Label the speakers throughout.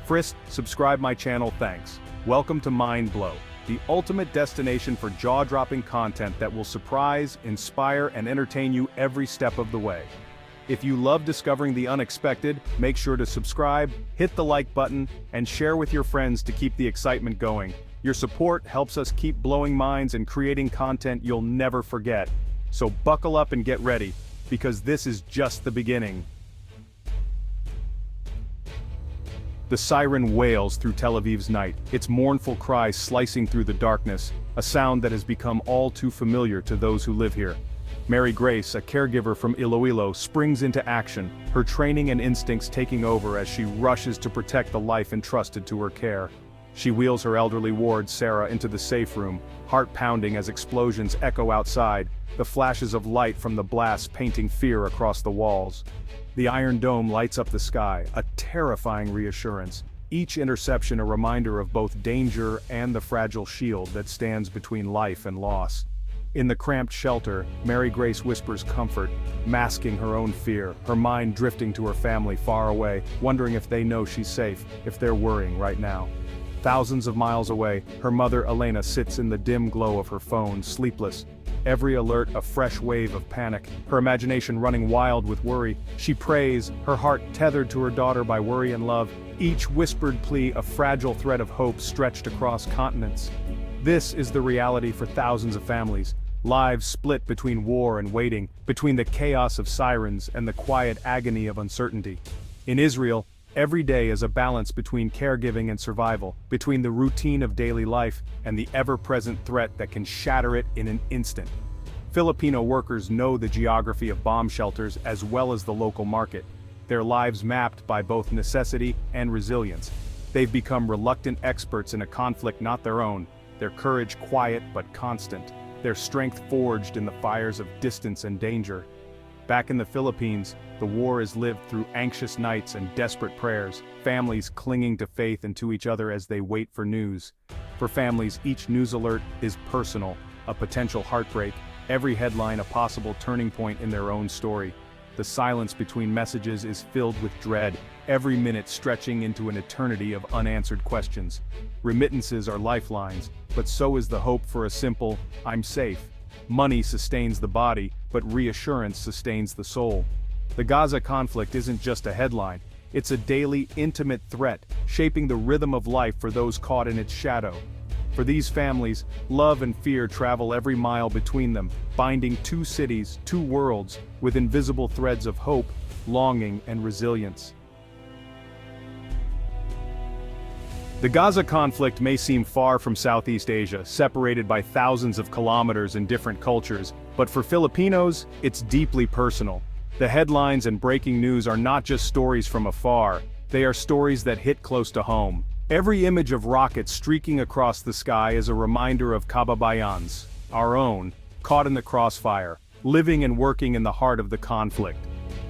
Speaker 1: Frisk, subscribe my channel, thanks. Welcome to Mind Blow, the ultimate destination for jaw-dropping content that will surprise, inspire, and entertain you every step of the way. If you love discovering the unexpected, make sure to subscribe, hit the like button, and share with your friends to keep the excitement going. Your support helps us keep blowing minds and creating content you'll never forget. So buckle up and get ready, because this is just the beginning. The siren wails through Tel Aviv's night, its mournful cry slicing through the darkness, a sound that has become all too familiar to those who live here. Mary Grace, a caregiver from Iloilo, springs into action, her training and instincts taking over as she rushes to protect the life entrusted to her care. She wheels her elderly ward, Sarah, into the safe room, heart pounding as explosions echo outside, the flashes of light from the blast painting fear across the walls. The Iron Dome lights up the sky, a terrifying reassurance, each interception a reminder of both danger and the fragile shield that stands between life and loss. In the cramped shelter, Mary Grace whispers comfort, masking her own fear, her mind drifting to her family far away, wondering if they know she's safe, if they're worrying right now. Thousands of miles away, her mother Elena sits in the dim glow of her phone, sleepless. Every alert a fresh wave of panic, her imagination running wild with worry. She prays, her heart tethered to her daughter by worry and love, each whispered plea a fragile thread of hope stretched across continents. This is the reality for thousands of families. Lives split between war and waiting, between the chaos of sirens and the quiet agony of uncertainty. In Israel, every day is a balance between caregiving and survival, between the routine of daily life and the ever-present threat that can shatter it in an instant. Filipino workers know the geography of bomb shelters as well as the local market, their lives mapped by both necessity and resilience. They've become reluctant experts in a conflict not their own, their courage quiet but constant, their strength forged in the fires of distance and danger. Back in the Philippines, the war is lived through anxious nights and desperate prayers, families clinging to faith and to each other as they wait for news. For families, each news alert is personal, a potential heartbreak, every headline a possible turning point in their own story. The silence between messages is filled with dread, every minute stretching into an eternity of unanswered questions. Remittances are lifelines, but so is the hope for a simple, "I'm safe." Money sustains the body, but reassurance sustains the soul. The Gaza conflict isn't just a headline, it's a daily, intimate threat, shaping the rhythm of life for those caught in its shadow. For these families, love and fear travel every mile between them, binding two cities, two worlds, with invisible threads of hope, longing, and resilience. The Gaza conflict may seem far from Southeast Asia, separated by thousands of kilometers in different cultures, but for Filipinos, it's deeply personal. The headlines and breaking news are not just stories from afar, they are stories that hit close to home. Every image of rockets streaking across the sky is a reminder of kababayans, our own, caught in the crossfire, living and working in the heart of the conflict.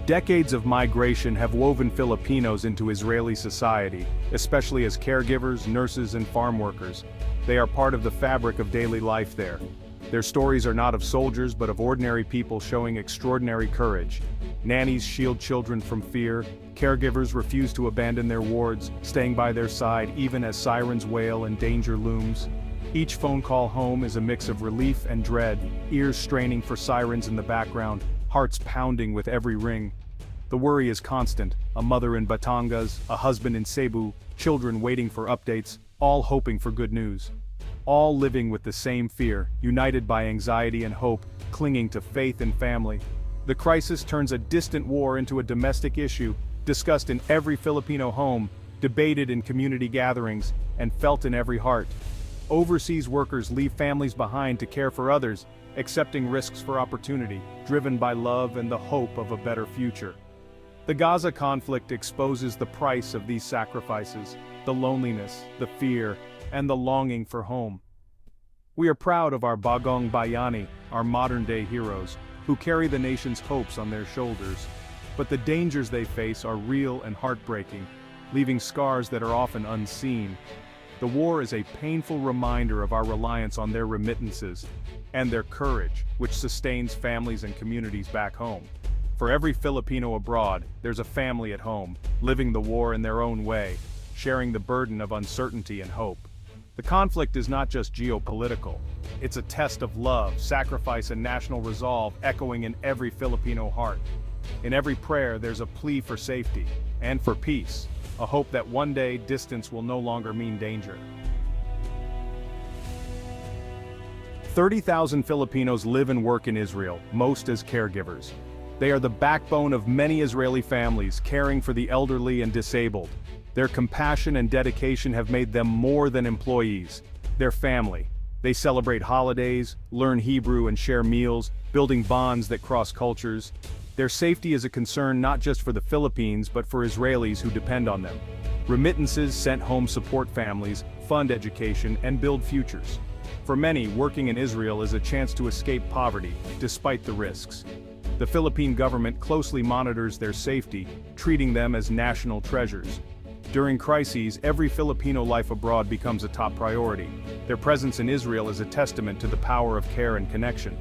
Speaker 1: Decades of migration have woven Filipinos into Israeli society, especially as caregivers, nurses, and farm workers. They are part of the fabric of daily life there. Their stories are not of soldiers but of ordinary people showing extraordinary courage. Nannies shield children from fear, caregivers refuse to abandon their wards, staying by their side even as sirens wail and danger looms. Each phone call home is a mix of relief and dread, ears straining for sirens in the background, hearts pounding with every ring. The worry is constant, a mother in Batangas, a husband in Cebu, children waiting for updates, all hoping for good news. All living with the same fear, united by anxiety and hope, clinging to faith and family. The crisis turns a distant war into a domestic issue, discussed in every Filipino home, debated in community gatherings, and felt in every heart. Overseas workers leave families behind to care for others, accepting risks for opportunity, driven by love and the hope of a better future. The Gaza conflict exposes the price of these sacrifices, the loneliness, the fear, and the longing for home. We are proud of our Bagong Bayani, our modern-day heroes, who carry the nation's hopes on their shoulders. But the dangers they face are real and heartbreaking, leaving scars that are often unseen. The war is a painful reminder of our reliance on their remittances and their courage, which sustains families and communities back home. For every Filipino abroad, there's a family at home, living the war in their own way. sharing the burden of uncertainty and hope. The conflict is not just geopolitical. It's a test of love, sacrifice, and national resolve echoing in every Filipino heart. In every prayer, there's a plea for safety and for peace, a hope that one day distance will no longer mean danger. 30,000 Filipinos live and work in Israel, most as caregivers. They are the backbone of many Israeli families, caring for the elderly and disabled. Their compassion and dedication have made them more than employees. They're family. They celebrate holidays, learn Hebrew and share meals, building bonds that cross cultures. Their safety is a concern not just for the Philippines but for Israelis who depend on them. Remittances sent home support families, fund education, and build futures. For many, working in Israel is a chance to escape poverty, despite the risks. The Philippine government closely monitors their safety, treating them as national treasures. During crises, every Filipino life abroad becomes a top priority. Their presence in Israel is a testament to the power of care and connection.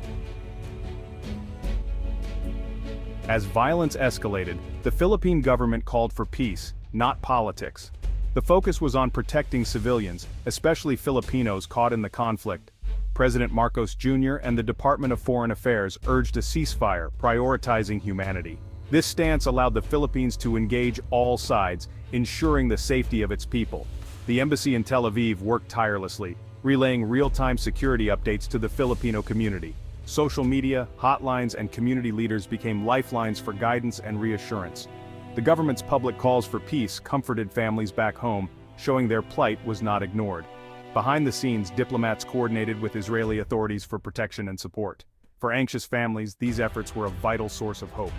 Speaker 1: As violence escalated, the Philippine government called for peace, not politics. The focus was on protecting civilians, especially Filipinos caught in the conflict. President Marcos Jr. and the Department of Foreign Affairs urged a ceasefire, prioritizing humanity. This stance allowed the Philippines to engage all sides, ensuring the safety of its people. The embassy in Tel Aviv worked tirelessly, relaying real-time security updates to the Filipino community. Social media, hotlines, and community leaders became lifelines for guidance and reassurance. The government's public calls for peace comforted families back home, showing their plight was not ignored. Behind the scenes, diplomats coordinated with Israeli authorities for protection and support. For anxious families, these efforts were a vital source of hope.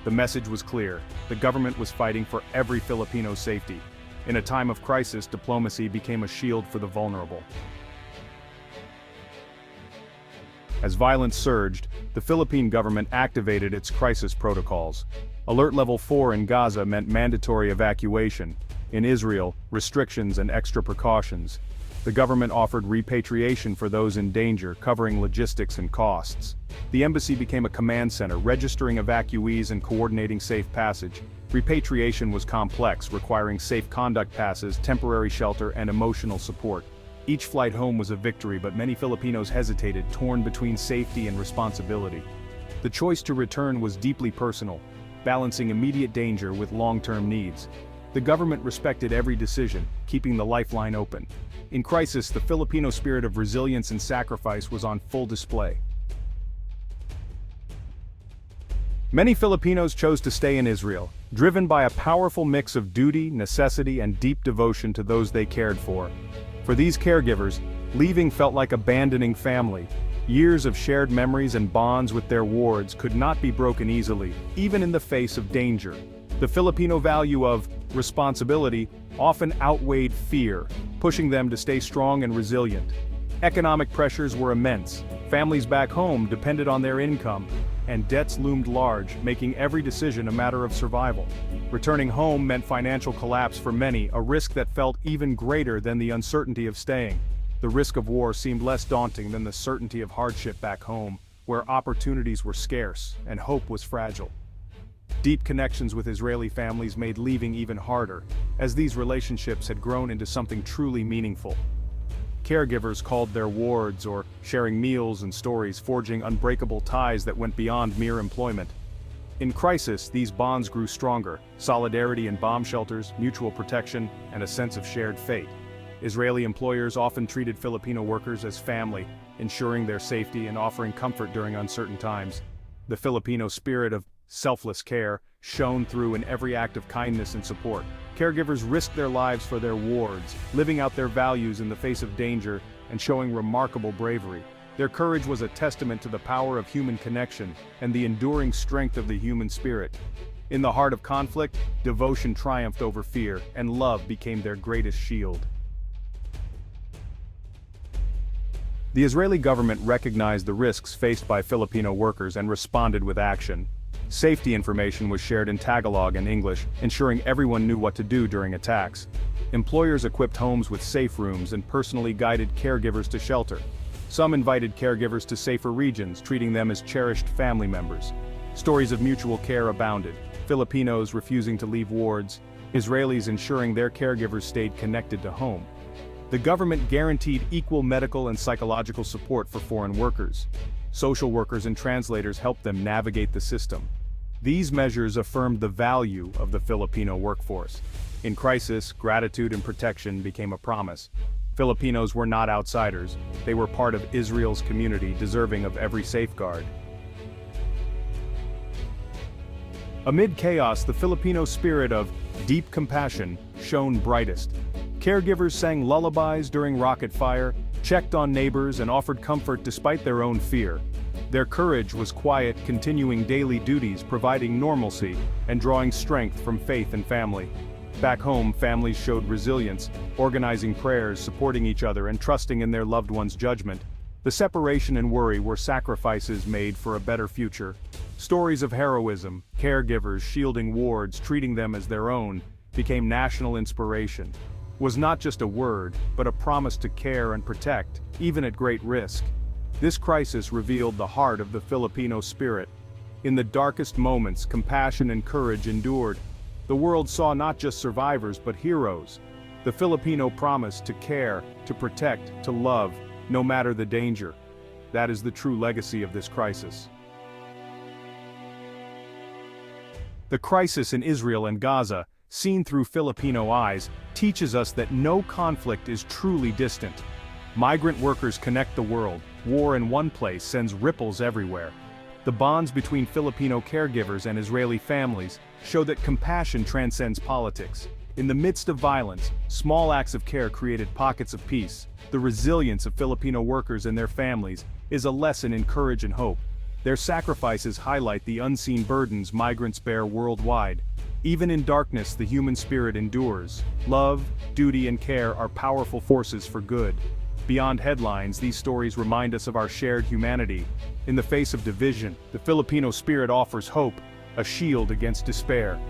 Speaker 1: The message was clear: the government was fighting for every Filipino's safety. In a time of crisis, diplomacy became a shield for the vulnerable. As violence surged, the Philippine government activated its crisis protocols. Alert Level 4 in Gaza meant mandatory evacuation. In Israel, restrictions and extra precautions. The government offered repatriation for those in danger, covering logistics and costs. The embassy became a command center, registering evacuees and coordinating safe passage. Repatriation was complex, requiring safe conduct passes, temporary shelter, and emotional support. Each flight home was a victory, but many Filipinos hesitated, torn between safety and responsibility. The choice to return was deeply personal, balancing immediate danger with long-term needs. The government respected every decision, keeping the lifeline open. In crisis, the Filipino spirit of resilience and sacrifice was on full display. Many Filipinos chose to stay in Israel, driven by a powerful mix of duty, necessity, and deep devotion to those they cared for. For these caregivers, leaving felt like abandoning family. Years of shared memories and bonds with their wards could not be broken easily, even in the face of danger. The Filipino value of responsibility often outweighed fear, pushing them to stay strong and resilient. Economic pressures were immense. Families back home depended on their income, and debts loomed large, making every decision a matter of survival. Returning home meant financial collapse for many, a risk that felt even greater than the uncertainty of staying. The risk of war seemed less daunting than the certainty of hardship back home, where opportunities were scarce and hope was fragile. Deep connections with Israeli families made leaving even harder, as these relationships had grown into something truly meaningful. Caregivers called their wards or sharing meals and stories, forging unbreakable ties that went beyond mere employment. In crisis, these bonds grew stronger: solidarity in bomb shelters, mutual protection, and a sense of shared fate. Israeli employers often treated Filipino workers as family, ensuring their safety and offering comfort during uncertain times. The Filipino spirit of selfless care shone through in every act of kindness and support. Caregivers risked their lives for their wards, living out their values in the face of danger and showing remarkable bravery. Their courage was a testament to the power of human connection and the enduring strength of the human spirit. In the heart of conflict, devotion triumphed over fear, and love became their greatest shield. The Israeli government recognized the risks faced by Filipino workers and responded with action. Safety information was shared in Tagalog and English, ensuring everyone knew what to do during attacks. Employers equipped homes with safe rooms and personally guided caregivers to shelter. Some invited caregivers to safer regions, treating them as cherished family members. Stories of mutual care abounded, Filipinos refusing to leave wards, Israelis ensuring their caregivers stayed connected to home. The government guaranteed equal medical and psychological support for foreign workers. Social workers and translators helped them navigate the system. These measures affirmed the value of the Filipino workforce. In crisis, gratitude and protection became a promise. Filipinos were not outsiders, they were part of Israel's community, deserving of every safeguard. Amid chaos, the Filipino spirit of deep compassion shone brightest. Caregivers sang lullabies during rocket fire, checked on neighbors and offered comfort despite their own fear. Their courage was quiet, continuing daily duties, providing normalcy, and drawing strength from faith and family. Back home, families showed resilience, organizing prayers, supporting each other, and trusting in their loved ones' judgment. The separation and worry were sacrifices made for a better future. Stories of heroism, caregivers shielding wards, treating them as their own, became national inspiration. It was not just a word, but a promise to care and protect, even at great risk. This crisis revealed the heart of the Filipino spirit. In the darkest moments, compassion and courage endured. The world saw not just survivors but heroes. The Filipino promise to care, to protect, to love, no matter the danger. That is the true legacy of this crisis. The crisis in Israel and Gaza, seen through Filipino eyes, teaches us that no conflict is truly distant. Migrant workers connect the world. War in one place sends ripples everywhere. The bonds between Filipino caregivers and Israeli families show that compassion transcends politics. In the midst of violence, small acts of care created pockets of peace. The resilience of Filipino workers and their families is a lesson in courage and hope. Their sacrifices highlight the unseen burdens migrants bear worldwide. Even in darkness, the human spirit endures. Love, duty, and care are powerful forces for good. Beyond headlines, these stories remind us of our shared humanity. In the face of division, the Filipino spirit offers hope, a shield against despair.